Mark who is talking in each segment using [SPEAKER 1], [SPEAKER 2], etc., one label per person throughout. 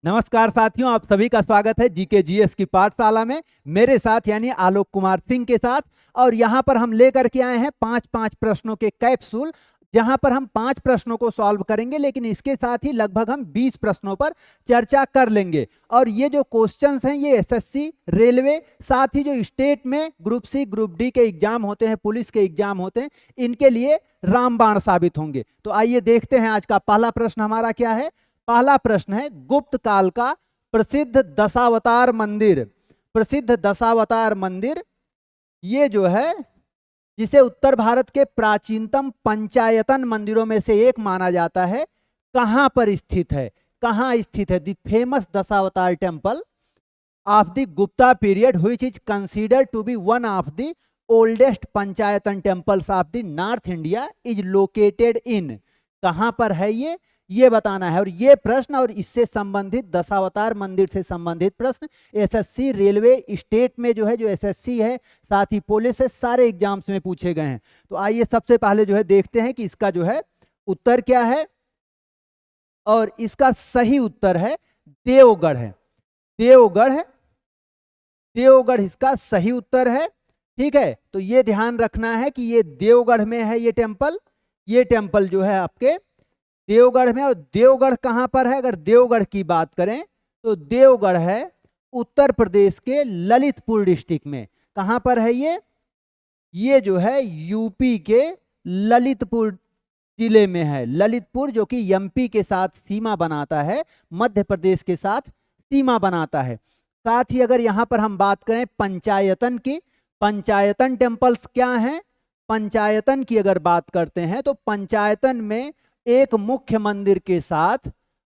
[SPEAKER 1] नमस्कार साथियों, आप सभी का स्वागत है जीके जीएस की पाठशाला में। मेरे साथ यानी आलोक कुमार सिंह के साथ। और यहाँ पर हम लेकर के आए हैं 5-5 प्रश्नों के कैप्सूल, जहाँ पर हम 5 प्रश्नों को सॉल्व करेंगे, लेकिन इसके साथ ही लगभग हम 20 प्रश्नों पर चर्चा कर लेंगे। और ये जो क्वेश्चंस हैं ये एसएससी, रेलवे, साथ ही जो स्टेट में ग्रुप सी ग्रुप डी के एग्जाम होते हैं, पुलिस के एग्जाम होते हैं, इनके लिए रामबाण साबित होंगे। तो आइए देखते हैं आज का पहला प्रश्न हमारा क्या है। पहला प्रश्न है, गुप्त काल का प्रसिद्ध दशावतार मंदिर। प्रसिद्ध दशावतार मंदिर ये जो है, जिसे उत्तर भारत के प्राचीनतम पंचायतन मंदिरों में से एक माना जाता है, कहां पर स्थित है? कहां स्थित है? The famous Dashavatar temple of the Gupta period which is considered to be one of the oldest panchayatan temples of the north India is located in. कहां पर है ये बताना है। और ये प्रश्न और इससे संबंधित दशावतार मंदिर से संबंधित प्रश्न एसएससी, रेलवे, स्टेट में जो है, जो एसएससी है, साथ ही पुलिस है, सारे एग्जाम्स में पूछे गए हैं। तो आइए सबसे पहले जो है देखते हैं कि इसका जो है उत्तर क्या है। और इसका सही उत्तर है देवगढ़ है। देवगढ़ है, देवगढ़ इसका सही उत्तर है। ठीक है, तो ये ध्यान रखना है कि ये देवगढ़ में है ये टेम्पल। ये टेम्पल जो है आपके देवगढ़ में। और देवगढ़ कहां पर है? अगर देवगढ़ की बात करें तो देवगढ़ है उत्तर प्रदेश के ललितपुर डिस्ट्रिक्ट में। कहां पर है ये जो है यूपी के ललितपुर जिले में है। ललितपुर जो कि एमपी के साथ सीमा बनाता है, मध्य प्रदेश के साथ सीमा बनाता है। साथ ही अगर यहां पर हम बात करें पंचायतन की, पंचायतन टेम्पल्स क्या हैं? पंचायतन की अगर बात करते हैं तो पंचायतन में एक मुख्य मंदिर के साथ,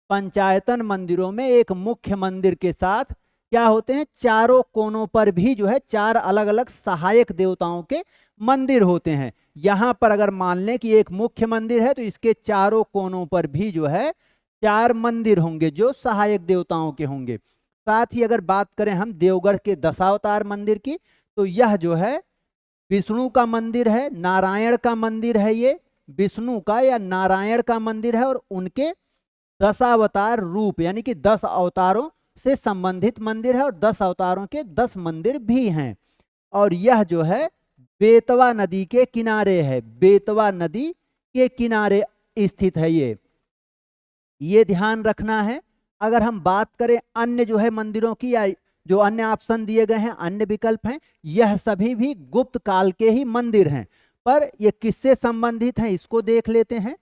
[SPEAKER 1] पंचायतन मंदिरों में एक मुख्य मंदिर के साथ क्या होते हैं, चारों कोनों पर भी जो है 4 अलग अलग सहायक देवताओं के मंदिर होते हैं। यहां पर अगर मान लें कि एक मुख्य मंदिर है तो इसके चारों कोनों पर भी जो है 4 मंदिर होंगे जो सहायक देवताओं के होंगे। साथ ही अगर बात करें हम देवगढ़ के दशावतार मंदिर की, तो यह जो है विष्णु का मंदिर है, नारायण का मंदिर है। ये विष्णु का या नारायण का मंदिर है और उनके दशावतार रूप यानी कि 10 अवतारों से संबंधित मंदिर है। और 10 अवतारों के 10 मंदिर भी हैं। और यह जो है बेतवा नदी के किनारे है। बेतवा नदी के किनारे स्थित है ये ध्यान रखना है। अगर हम बात करें अन्य जो है मंदिरों की, या जो अन्य ऑप्शन दिए गए हैं, अन्य विकल्प हैं, यह सभी भी गुप्त काल के ही मंदिर हैं। पर ये किससे संबंधित हैं इसको देख लेते हैं।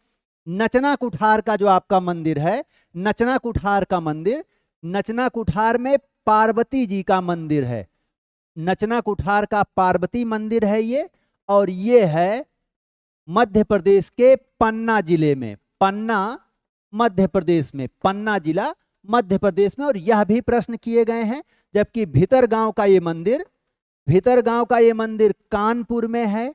[SPEAKER 1] नचना कुठार का जो आपका मंदिर है, नचना कुठार का मंदिर, नचना कुठार में पार्वती जी का मंदिर है। नचना कुठार का पार्वती मंदिर है ये। और ये है मध्य प्रदेश के पन्ना जिले में। पन्ना मध्य प्रदेश में, पन्ना जिला मध्य प्रदेश में। और यह भी प्रश्न किए गए हैं। जबकि भीतरगांव का ये मंदिर, भीतरगांव का ये मंदिर कानपुर में है,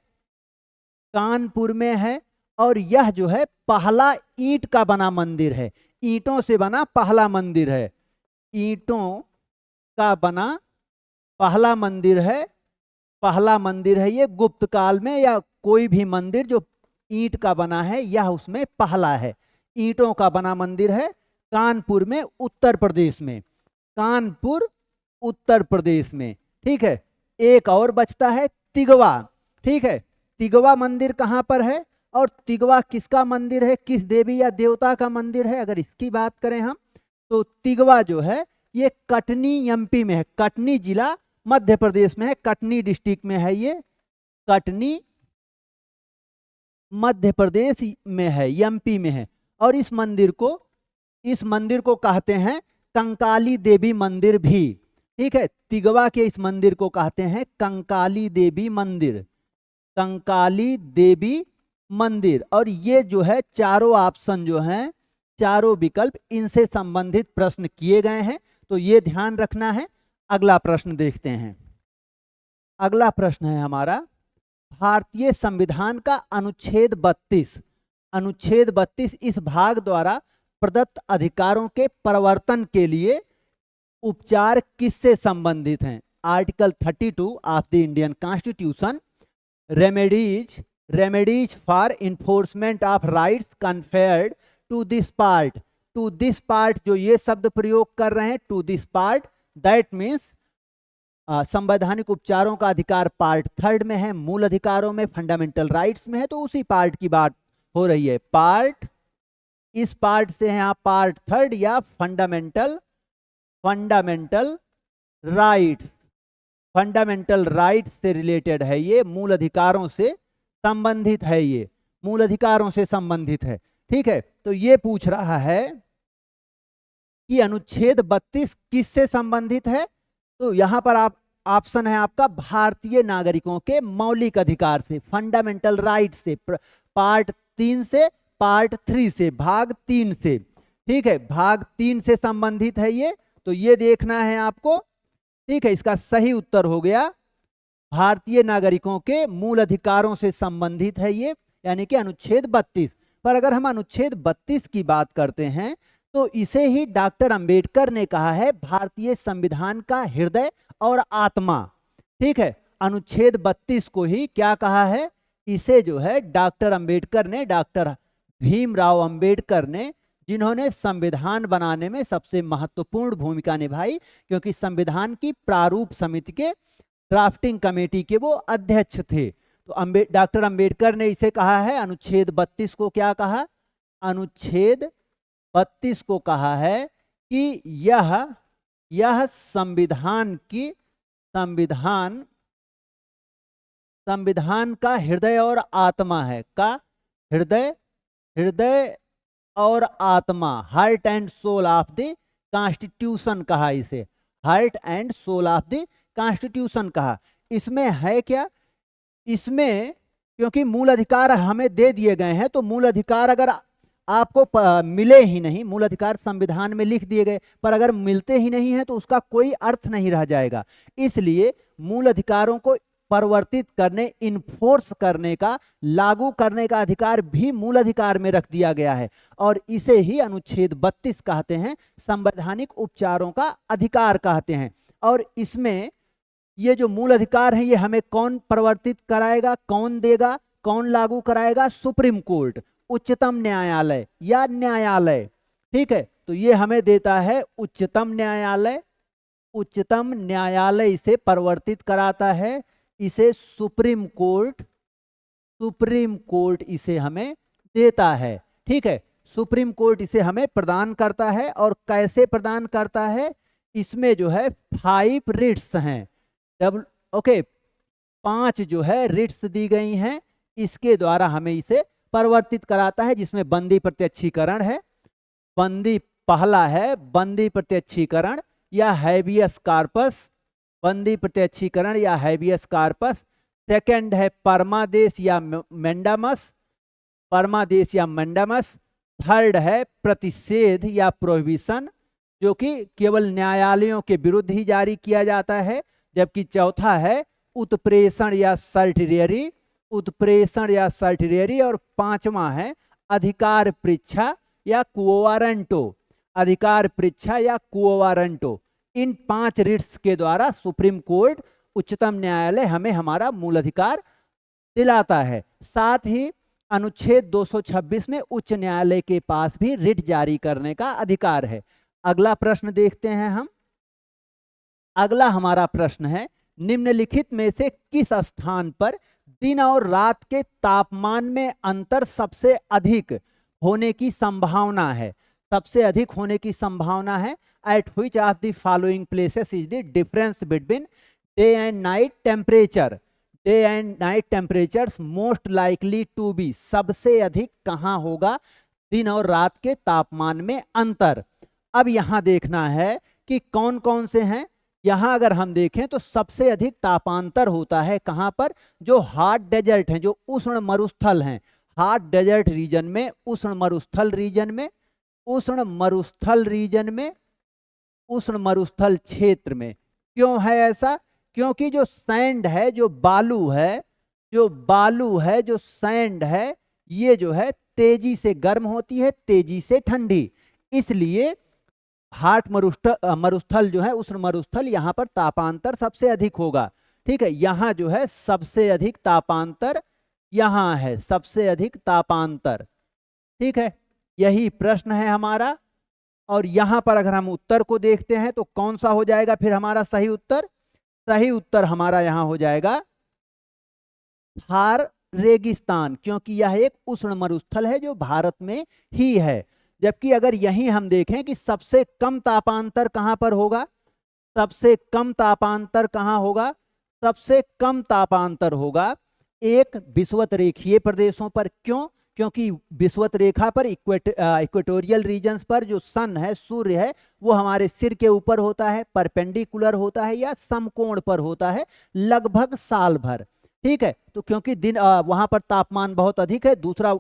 [SPEAKER 1] कानपुर में है। और यह जो है पहला ईंट का बना मंदिर है। ईंटों से बना पहला मंदिर है। ईंटों का बना पहला मंदिर है। पहला मंदिर है ये गुप्त काल में, या कोई भी मंदिर जो ईंट का बना है यह उसमें पहला है। ईंटों का बना मंदिर है कानपुर में, उत्तर प्रदेश में। कानपुर उत्तर प्रदेश में। ठीक है, एक और बचता है तिगवा। ठीक है, तिगवा मंदिर कहां पर है और तिगवा किसका मंदिर है, किस देवी या देवता का मंदिर है? अगर इसकी बात करें हम तो तिगवा जो है ये कटनी एमपी में है। कटनी जिला मध्य प्रदेश में है, कटनी डिस्ट्रिक्ट में है ये। कटनी मध्य प्रदेश में है, एमपी में है। और इस मंदिर को कहते हैं कंकाली देवी मंदिर भी। ठीक है, तिगवा के इस मंदिर को कहते हैं कंकाली देवी मंदिर। कंकाली देवी मंदिर। और ये जो है चारों ऑप्शन जो हैं, चारों विकल्प, इनसे संबंधित प्रश्न किए गए हैं। तो ये ध्यान रखना है। अगला प्रश्न देखते हैं। अगला प्रश्न है हमारा, भारतीय संविधान का अनुच्छेद 32, अनुच्छेद 32 इस भाग द्वारा प्रदत्त अधिकारों के प्रवर्तन के लिए उपचार किससे संबंधित हैं? Article 32 of the Indian Constitution, remedies for enforcement of rights conferred to this part to this part जो ये शब्द प्रयोग कर रहे हैं, to this part, that means संवैधानिक उपचारों का अधिकार पार्ट 3 में है, मूल अधिकारों में, फंडामेंटल राइट्स में है, तो उसी पार्ट की बात हो रही है। पार्ट, इस पार्ट से है आप पार्ट 3 या फंडामेंटल राइट्स, फंडामेंटल राइट्स से रिलेटेड है ये, मूल अधिकारों से संबंधित है, ये मूल अधिकारों से संबंधित है। ठीक है, तो ये पूछ रहा है कि अनुच्छेद 32 किससे संबंधित है, तो यहां पर आप ऑप्शन है आपका भारतीय नागरिकों के मौलिक अधिकार से, फंडामेंटल राइट से, पार्ट 3 से, पार्ट 3 से, भाग 3 से। ठीक है, भाग 3 से संबंधित है ये, तो ये देखना है आपको। ठीक है, इसका सही उत्तर हो गया भारतीय नागरिकों के मूल अधिकारों से संबंधित है ये, यानी कि अनुच्छेद 32। पर अगर हम अनुच्छेद 32 की बात करते हैं तो इसे ही डॉक्टर अंबेडकर ने कहा है भारतीय संविधान का हृदय और आत्मा। ठीक है, अनुच्छेद 32 को ही क्या कहा है, इसे जो है डॉक्टर अंबेडकर ने, डॉक्टर भीमराव अंबेडकर ने, जिन्होंने संविधान बनाने में सबसे महत्वपूर्ण भूमिका निभाई, क्योंकि संविधान की प्रारूप समिति के ड्राफ्टिंग कमेटी के वो अध्यक्ष थे। तो डॉक्टर अंबेडकर ने इसे कहा है, अनुच्छेद 32 को क्या कहा, अनुच्छेद 32 को कहा है कि यह संविधान का हृदय और आत्मा है, का हृदय और आत्मा, heart and soul of the Constitution कहा इसे, heart and soul of the Constitution कहा। इसमें है क्या, इसमें क्योंकि मूल अधिकार हमें दे दिए गए हैं, तो मूल अधिकार अगर आपको मिले ही नहीं, मूल अधिकार संविधान में लिख दिए गए पर अगर मिलते ही नहीं है तो उसका कोई अर्थ नहीं रह जाएगा। इसलिए मूल अधिकारों को परिवर्तित करने, इन्फोर्स करने का, लागू करने का अधिकार भी मूल अधिकार में रख दिया गया है, और इसे ही अनुच्छेद 32 कहते हैं, संवैधानिक उपचारों का अधिकार कहते हैं। और इसमें ये जो मूल अधिकार है ये हमें कौन परिवर्तित कराएगा, कौन देगा, कौन लागू कराएगा, सुप्रीम कोर्ट, उच्चतम न्यायालय या न्यायालय। ठीक है, तो ये हमें देता है उच्चतम न्यायालय, उच्चतम न्यायालय इसे परिवर्तित कराता है, इसे सुप्रीम कोर्ट इसे हमें देता है। ठीक है, सुप्रीम कोर्ट इसे हमें प्रदान करता है, और कैसे प्रदान करता है, इसमें जो है 5 रिट्स हैं, ओके 5 जो है रिट्स दी गई हैं, इसके द्वारा हमें इसे परिवर्तित कराता है, जिसमें बंदी प्रत्यक्षीकरण है, पहला है बंदी प्रत्यक्षीकरण या हैबियस कार्पस, बंदी प्रत्यक्षीकरण या हैबियस कार्पस। सेकंड है परमादेश या मैंडामस, थर्ड है प्रतिषेध या प्रोहिबिशन, जो कि केवल न्यायालयों के विरुद्ध ही जारी किया जाता है, जबकि चौथा है उत्प्रेषण या सर्टियरी, और पांचवा है अधिकार परीक्षा या कुओवारंटो। इन 5 रिट्स के द्वारा सुप्रीम कोर्ट, उच्चतम न्यायालय हमें हमारा मूल अधिकार दिलाता है। साथ ही अनुच्छेद 226 में उच्च न्यायालय के पास भी रिट जारी करने का अधिकार है। अगला प्रश्न देखते हैं हम। अगला हमारा प्रश्न है, निम्नलिखित में से किस स्थान पर दिन और रात के तापमान में अंतर सबसे अधिक होने की संभावना है, सबसे अधिक होने की संभावना है। At which of the following places is the difference between day and night temperatures most likely to be, सबसे अधिक कहां होगा दिन और रात के तापमान में अंतर। अब यहां देखना है कि कौन कौन से हैं। यहां अगर हम देखें तो सबसे अधिक तापांतर होता है कहां पर, जो हॉट डेजर्ट हैं, जो उष्ण मरुस्थल हैं, हॉट डेजर्ट रीजन में, उष्ण मरुस्थल क्षेत्र में। क्यों है ऐसा? क्योंकि जो सैंड है, जो बालू है, जो सैंड है, ये जो है तेजी से गर्म होती है, तेजी से ठंडी, इसलिए हॉट मरुस्थल जो है, उष्ण मरुस्थल, यहाँ पर तापांतर सबसे अधिक होगा। ठीक है, यहाँ जो है सबसे अधिक तापांतर यहाँ है, सबसे अधिक तापांतर। ठीक है, यही प्रश्न है हमारा। और यहां पर अगर हम उत्तर को देखते हैं तो कौन सा हो जाएगा फिर हमारा सही उत्तर? सही उत्तर हमारा यहां हो जाएगा थार रेगिस्तान, क्योंकि यह एक उष्ण मरुस्थल है जो भारत में ही है। जबकि अगर यहीं हम देखें कि सबसे कम तापांतर कहां पर होगा, सबसे कम तापांतर कहां होगा? सबसे कम तापांतर होगा एक विषुवत रेखीय प्रदेशों पर। क्यों? क्योंकि विषुवत रेखा पर इक्वेटोरियल रीजन्स पर जो सन है, सूर्य है, वो हमारे सिर के ऊपर होता है, परपेंडिकुलर होता है या समकोण पर होता है लगभग साल भर। ठीक है, तो क्योंकि दिन वहां पर तापमान बहुत अधिक है, दूसरा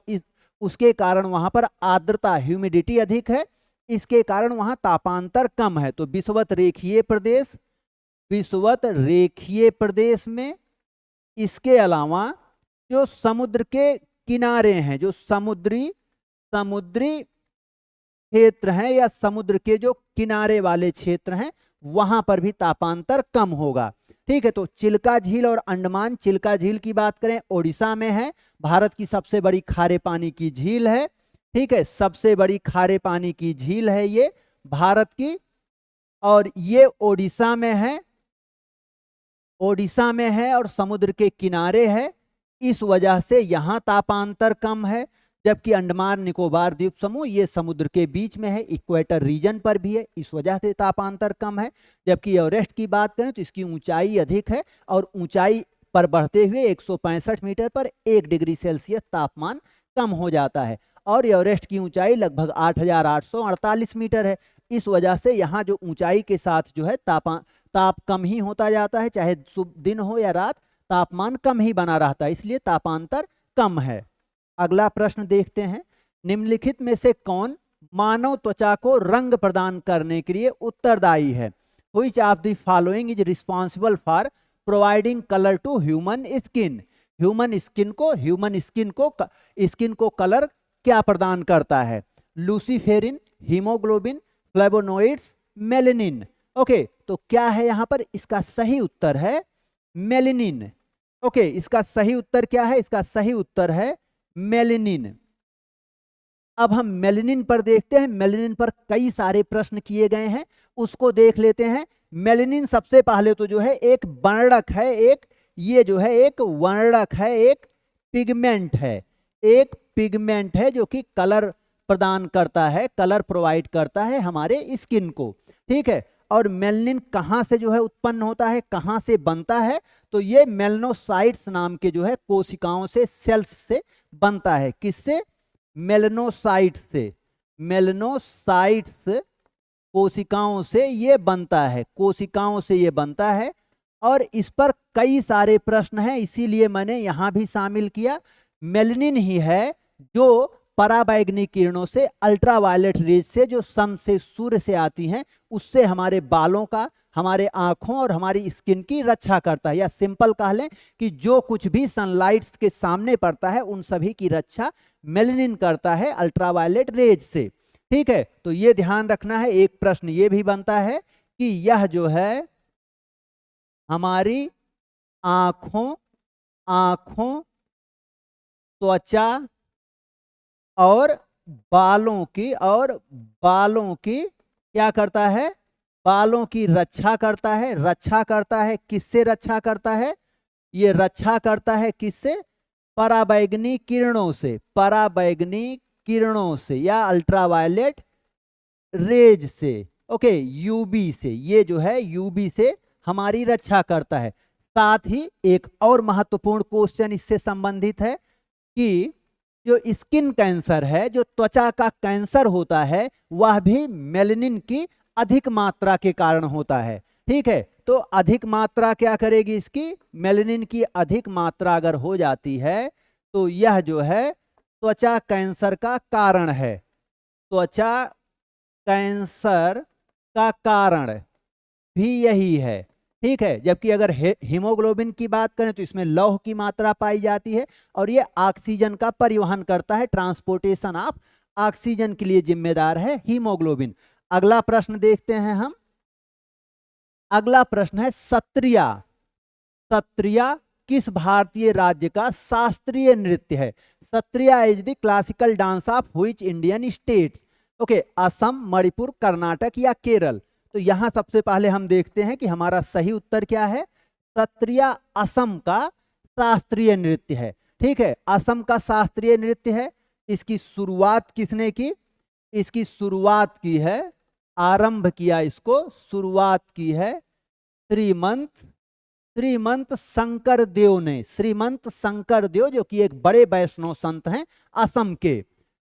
[SPEAKER 1] उसके कारण वहां पर आर्द्रता ह्यूमिडिटी अधिक है, इसके कारण वहां तापांतर कम है। तो विषुवत रेखीय प्रदेश, विषुवत रेखीय प्रदेश में, इसके अलावा जो समुद्र के किनारे हैं, जो समुद्री क्षेत्र हैं या समुद्र के जो किनारे वाले क्षेत्र हैं, वहां पर भी तापांतर कम होगा। ठीक है, तो चिल्का झील और अंडमान चिल्का झील की बात करें, ओडिशा में है, भारत की सबसे बड़ी खारे पानी की झील है। ठीक है, सबसे बड़ी खारे पानी की झील है ये भारत की, और ये ओडिशा में है, ओडिशा में है और समुद्र के किनारे है, इस वजह से यहां तापांतर कम है। जबकि अंडमान निकोबार द्वीप समूह ये समुद्र के बीच में है, इक्वेटर रीजन पर भी है, इस वजह से तापांतर कम है। जबकि एवरेस्ट की बात करें तो इसकी ऊंचाई अधिक है और ऊंचाई पर बढ़ते हुए 165 मीटर पर 1 डिग्री सेल्सियस तापमान कम हो जाता है, और एवरेस्ट की ऊंचाई लगभग 8,848 मीटर है। इस वजह से यहाँ जो ऊंचाई के साथ जो है ताप कम ही होता जाता है, चाहे दिन हो या रात, तापमान कम ही बना रहता है, इसलिए तापांतर कम है। अगला प्रश्न देखते हैं, निम्नलिखित में से कौन मानव त्वचा को रंग प्रदान करने के लिए उत्तरदायी है? Which of the following is responsible for providing color to human skin? Human skin को कलर क्या प्रदान करता है? लूसीफेरिन, हीमोग्लोबिन, फ्लेवोनोइड्स, मेलेनिन। ओके, तो क्या है यहां पर? इसका सही उत्तर है मेलेनिन। ओके, इसका सही उत्तर क्या है? इसका सही उत्तर है मेलेनिन। अब हम मेलेनिन पर देखते हैं, मेलेनिन पर कई सारे प्रश्न किए गए हैं, उसको देख लेते हैं। मेलेनिन सबसे पहले तो जो है एक वर्णक है, ये जो है एक वर्णक है, एक पिगमेंट है, एक पिगमेंट है जो कि कलर प्रदान करता है, कलर प्रोवाइड करता है हमारे स्किन को। ठीक है, और मेलेनिन कहाँ से जो है उत्पन्न होता है, कहाँ से बनता है? तो ये मेलनोसाइट्स नाम के जो है कोशिकाओं से, सेल्स से बनता है। किससे? मेलनोसाइट्स से। मेलनोसाइट्स कोशिकाओं से ये बनता है, कोशिकाओं से ये बनता है, और इस पर कई सारे प्रश्न हैं, इसीलिए मैंने यहां भी शामिल किया। मेलेनिन ही है जो पराबैंगनी किरणों से, अल्ट्रावायलेट रेज से, जो सन से, सूर्य से आती हैं, उससे हमारे बालों का, हमारे आंखों और हमारी स्किन की रक्षा करता है। या सिंपल कह लें कि जो कुछ भी सनलाइट्स के सामने पड़ता है उन सभी की रक्षा मेलेनिन करता है अल्ट्रावायलेट रेज से। ठीक है, तो ये ध्यान रखना है। एक प्रश्न ये भी बनता है कि यह जो है हमारी आंखों, त्वचा और बालों की क्या करता है? बालों की रक्षा करता है। रक्षा करता है किससे? रक्षा करता है, ये रक्षा करता है किससे? पराबैंगनी किरणों से, पराबैंगनी किरणों से या अल्ट्रावायलेट रेज से। ओके, यूवी से, ये जो है यूवी से हमारी रक्षा करता है। साथ ही एक और महत्वपूर्ण क्वेश्चन इससे संबंधित है कि जो स्किन कैंसर है, जो त्वचा का कैंसर होता है, वह भी मेलेनिन की अधिक मात्रा के कारण होता है। ठीक है, तो अधिक मात्रा क्या करेगी इसकी? मेलेनिन की अधिक मात्रा अगर हो जाती है तो यह जो है त्वचा कैंसर का कारण है। त्वचा कैंसर का कारण भी यही है। ठीक है, जबकि अगर हीमोग्लोबिन की बात करें तो इसमें लौह की मात्रा पाई जाती है और ये ऑक्सीजन का परिवहन करता है, ट्रांसपोर्टेशन ऑफ ऑक्सीजन के लिए जिम्मेदार है हीमोग्लोबिन। अगला प्रश्न देखते हैं हम। अगला प्रश्न है सत्रिया। सत्रिया किस भारतीय राज्य का शास्त्रीय नृत्य है? Sattriya is the classical dance of which Indian state? Okay, Assam, Manipur, Karnataka या केरल। तो यहां सबसे पहले हम देखते हैं कि हमारा सही उत्तर क्या है। सत्रिया असम का शास्त्रीय नृत्य है। ठीक है, असम का शास्त्रीय नृत्य है। इसकी शुरुआत किसने की? इसकी शुरुआत की है, आरंभ किया, इसको शुरुआत की है श्रीमंत शंकर देव ने। श्रीमंत शंकर देव, जो कि एक बड़े वैष्णव संत हैं असम के।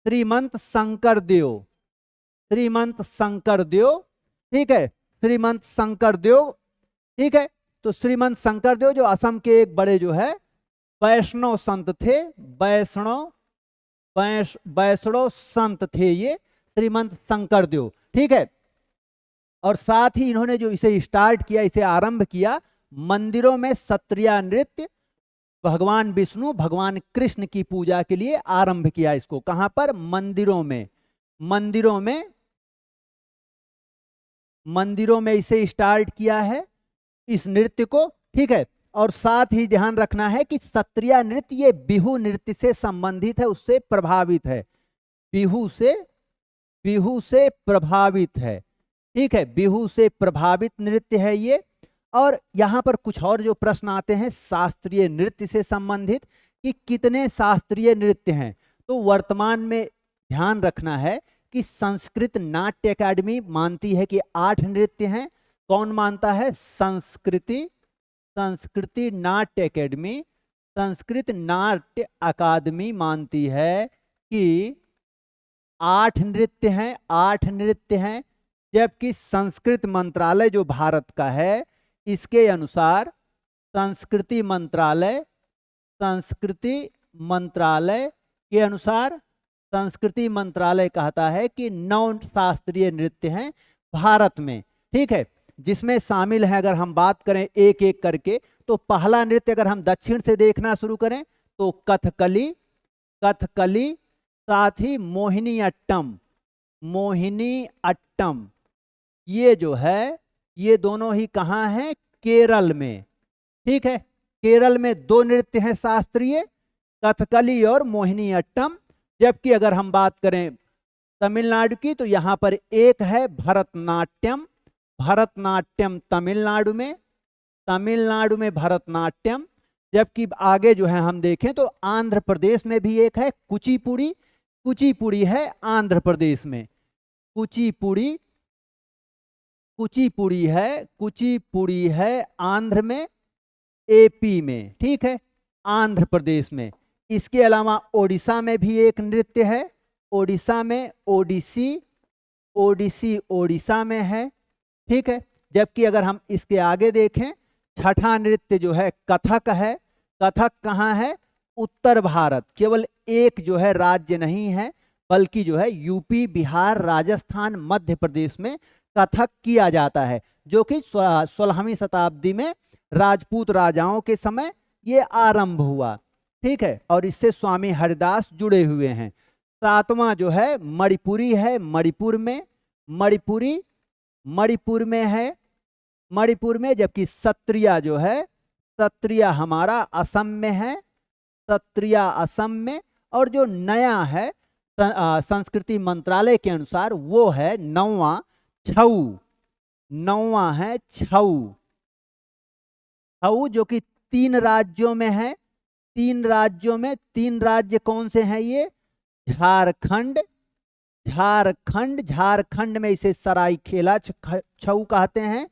[SPEAKER 1] श्रीमंत शंकर देव, श्रीमंत शंकर देव। ठीक है, श्रीमंत शंकर देव। ठीक है, तो श्रीमंत शंकर देव जो असम के एक बड़े जो है वैष्णव संत थे, वैष्णव संत थे ये श्रीमंत शंकर देव। ठीक है, और साथ ही इन्होंने जो इसे स्टार्ट किया, इसे आरंभ किया मंदिरों में सत्रिया नृत्य, भगवान विष्णु भगवान कृष्ण की पूजा के लिए आरंभ किया इसको। कहां पर? मंदिरों में। मंदिरों में इसे स्टार्ट किया है इस नृत्य को। ठीक है, और साथ ही ध्यान रखना है कि सत्रिया नृत्य ये बिहू नृत्य से संबंधित है, उससे प्रभावित है, बिहू से प्रभावित है। ठीक है, बिहू से प्रभावित नृत्य है ये। और यहाँ पर कुछ और जो प्रश्न आते हैं शास्त्रीय नृत्य से संबंधित, कि कितने शास्त्रीय नृत्य हैं। तो वर्तमान में ध्यान रखना है कि संस्कृत नाट्य अकादमी मानती है कि 8 नृत्य हैं। कौन मानता है? संस्कृति नाट्य अकादमी, संस्कृत नाट्य अकादमी मानती है कि 8 नृत्य हैं, 8 नृत्य हैं। जबकि संस्कृत मंत्रालय जो भारत का है, इसके अनुसार संस्कृति मंत्रालय के अनुसार संस्कृति मंत्रालय कहता है कि 9 शास्त्रीय नृत्य हैं भारत में। ठीक है, जिसमें शामिल है, अगर हम बात करें एक एक करके, तो पहला नृत्य अगर हम दक्षिण से देखना शुरू करें तो कथकली, साथ ही मोहिनी अट्टम, ये जो है ये दोनों ही कहाँ हैं? केरल में। ठीक है, केरल में 2 नृत्य हैं शास्त्रीय, कथकली और मोहिनी अट्टम। जबकि अगर हम बात करें तमिलनाडु की, तो यहाँ पर एक है भरतनाट्यम तमिलनाडु में भरतनाट्यम। जबकि आगे जो है हम देखें तो आंध्र प्रदेश में भी एक है कुचिपुड़ी है आंध्र प्रदेश में, कुचिपुड़ी है आंध्र में, एपी में। ठीक है, आंध्र प्रदेश में। इसके अलावा ओडिशा में भी एक नृत्य है, ओडिशा में ओडिसी ओडिशा में है। ठीक है, जबकि अगर हम इसके आगे देखें, छठा नृत्य जो है कथक है। कथक कहाँ है? उत्तर भारत। केवल एक जो है राज्य नहीं है, बल्कि जो है यूपी, बिहार, राजस्थान, मध्य प्रदेश में कथक किया जाता है, जो कि 16वीं शताब्दी में राजपूत राजाओं के समय ये आरंभ हुआ। ठीक है, और इससे स्वामी हरिदास जुड़े हुए हैं। 7वां जो है मणिपुरी है, मणिपुर में है, मणिपुर में। जबकि सत्रिया जो है, सत्रिया हमारा असम में है, सत्रिया असम में। और जो नया है संस्कृति मंत्रालय के अनुसार, वो है 9वां है छऊ, जो कि 3 राज्यों में है। 3 राज्य कौन से हैं ये? झारखंड में इसे सरायकेला छऊ कहते हैं।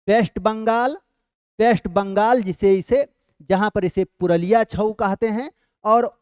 [SPEAKER 1] वेस्ट बंगाल जहां पर इसे पुरलिया छऊ कहते हैं। और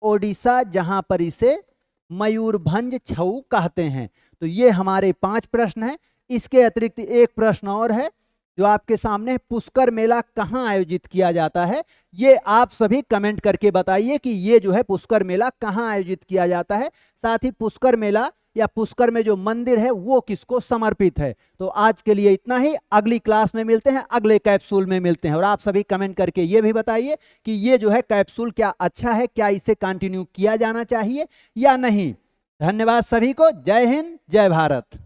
[SPEAKER 1] ओडिशा जहां पर इसे मयूरभंज छऊ कहते हैं। तो ये हमारे 5 प्रश्न हैं। इसके अतिरिक्त एक प्रश्न और है जो आपके सामने, पुष्कर मेला कहाँ आयोजित किया जाता है? ये आप सभी कमेंट करके बताइए कि ये जो है पुष्कर मेला कहाँ आयोजित किया जाता है। साथ ही पुष्कर मेला या पुष्कर में जो मंदिर है वो किसको समर्पित है। तो आज के लिए इतना ही, अगली क्लास में मिलते हैं, अगले कैप्सूल में मिलते हैं। और आप सभी कमेंट करके ये भी बताइए कि ये जो है कैप्सूल क्या अच्छा है, क्या इसे कंटिन्यू किया जाना चाहिए या नहीं। धन्यवाद सभी को। जय हिंद, जय भारत।